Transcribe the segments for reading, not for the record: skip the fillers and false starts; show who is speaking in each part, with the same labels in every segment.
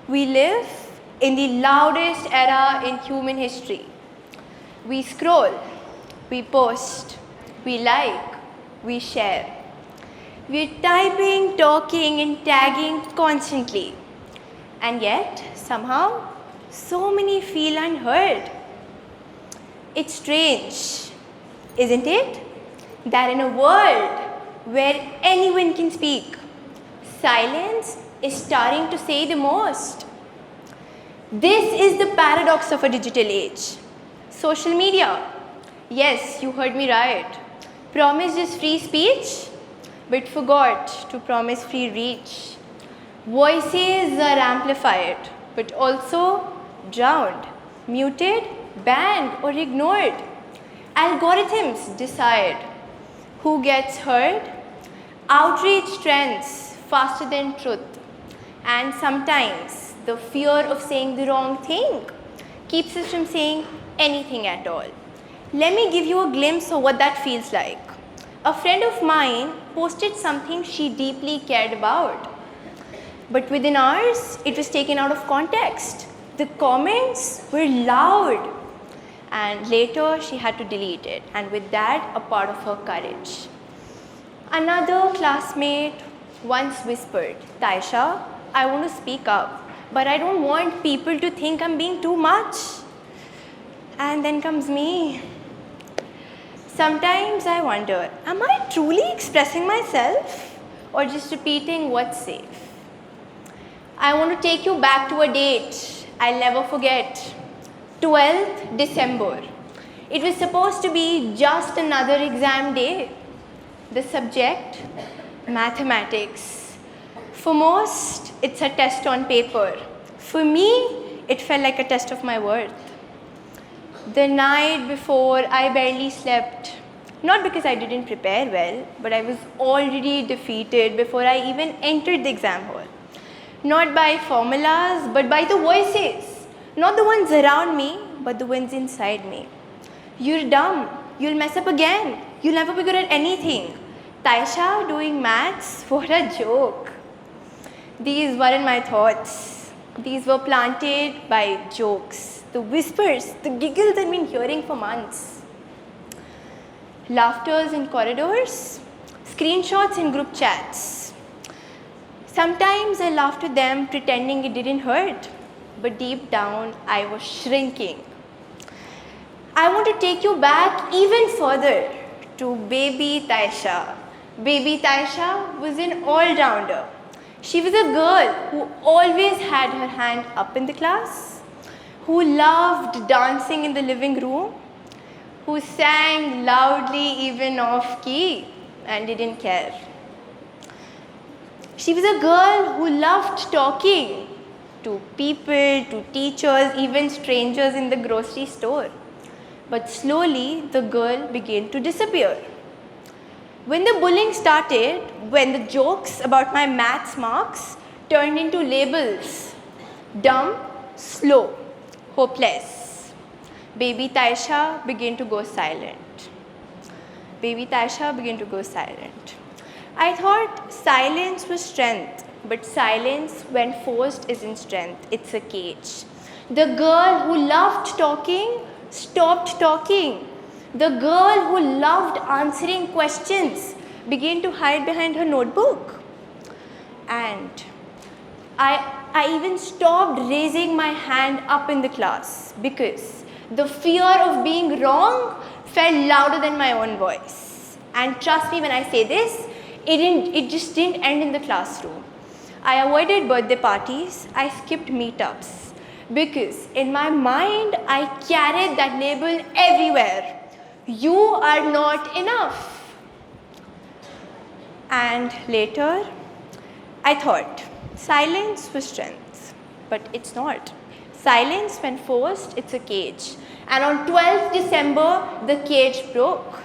Speaker 1: We live in the loudest era in human history. We scroll, we post, we like, we share. We're typing, talking, and tagging constantly. And yet, somehow, so many feel unheard. It's strange, isn't it? That in a world where anyone can speak, silence is starting to say the most. This is the paradox of a digital age. Social media, yes, you heard me right, promised us free speech, but forgot to promise free reach. Voices are amplified, but also drowned, muted, banned, or ignored. Algorithms decide who gets heard. Outrage trends faster than truth. And sometimes the fear of saying the wrong thing keeps us from saying anything at all. Let me give you a glimpse of what that feels like. A friend of mine posted something she deeply cared about. But within hours, it was taken out of context. The comments were loud. And later, she had to delete it. And with that, a part of her courage. Another classmate once whispered, "Taisha, I want to speak up, but I don't want people to think I'm being too much." And then comes me. Sometimes I wonder, am I truly expressing myself or just repeating what's safe? I want to take you back to a date I'll never forget. 12th December. It was supposed to be just another exam day. The subject, mathematics. For most, it's a test on paper. For me, it felt like a test of my worth. The night before, I barely slept. Not because I didn't prepare well, but I was already defeated before I even entered the exam hall. Not by formulas, but by the voices. Not the ones around me, but the ones inside me. "You're dumb. You'll mess up again. You'll never be good at anything. Taisha doing maths? What a joke." These weren't my thoughts. These were planted by jokes, the whispers, the giggles I've been hearing for months. Laughters in corridors, screenshots in group chats. Sometimes I laughed at them pretending it didn't hurt, but deep down I was shrinking. I want to take you back even further to baby Taisha. Baby Taisha was an all-rounder. She was a girl who always had her hand up in the class, who loved dancing in the living room, who sang loudly even off key and didn't care. She was a girl who loved talking to people, to teachers, even strangers in the grocery store. But slowly, the girl began to disappear. When the bullying started, when the jokes about my maths marks turned into labels, dumb, slow, hopeless, baby Taisha began to go silent. Baby Taisha began to go silent. I thought silence was strength, but silence when forced isn't strength, it's a cage. The girl who loved talking stopped talking. The girl who loved answering questions began to hide behind her notebook. And I even stopped raising my hand up in the class because the fear of being wrong felt louder than my own voice. And trust me when I say this, it just didn't end in the classroom. I avoided birthday parties, I skipped meetups because in my mind I carried that label everywhere. You are not enough. And later, I thought, silence was strength, but it's not. Silence, when forced, it's a cage. And on 12th December, the cage broke.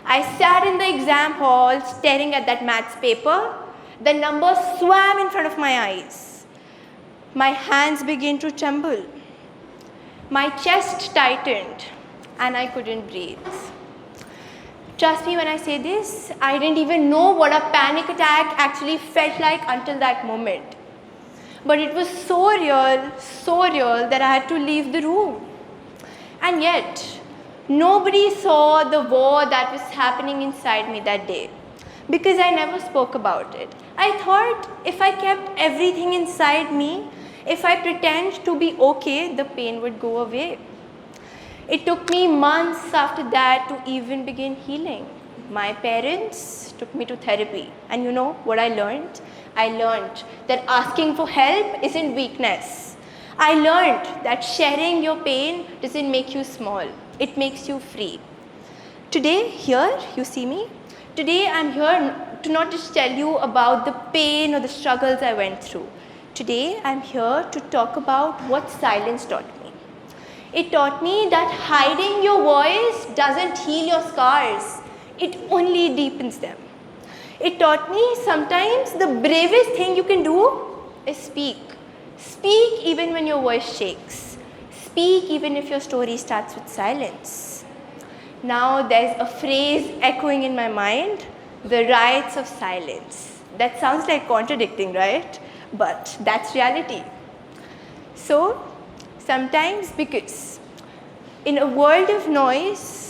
Speaker 1: I sat in the exam hall staring at that maths paper. The numbers swam in front of my eyes. My hands began to tremble. My chest tightened and I couldn't breathe. Trust me when I say this, I didn't even know what a panic attack actually felt like until that moment. But it was so real that I had to leave the room. And yet, nobody saw the war that was happening inside me that day, because I never spoke about it. I thought if I kept everything inside me, if I pretend to be okay, the pain would go away. It took me months after that to even begin healing. My parents took me to therapy, and you know what I learned? I learned that asking for help isn't weakness. I learned that sharing your pain doesn't make you small, it makes you free. Today, here, you see me? Today, I'm here to not just tell you about the pain or the struggles I went through. Today, I'm here to talk about what silence taught me. It taught me that hiding your voice doesn't heal your scars, it only deepens them. It taught me sometimes the bravest thing you can do is speak. Speak even when your voice shakes. Speak even if your story starts with silence. Now there's a phrase echoing in my mind, the riots of silence. That sounds like contradicting, right? But that's reality. So, sometimes because in a world of noise,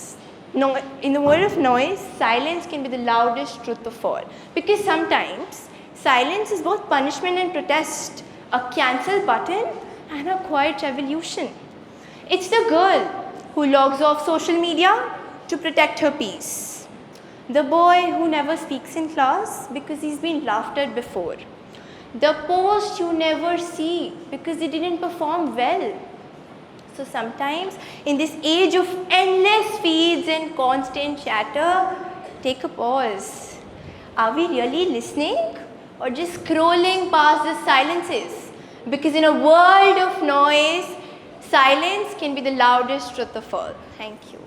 Speaker 1: silence can be the loudest truth of all. Because sometimes silence is both punishment and protest, a cancel button and a quiet revolution. It's the girl who logs off social media to protect her peace. The boy who never speaks in class because he's been laughed at before. The post you never see because they didn't perform well. So sometimes in this age of endless feeds and constant chatter, take a pause. Are we really listening or just scrolling past the silences? Because in a world of noise, silence can be the loudest truth of all. Thank you.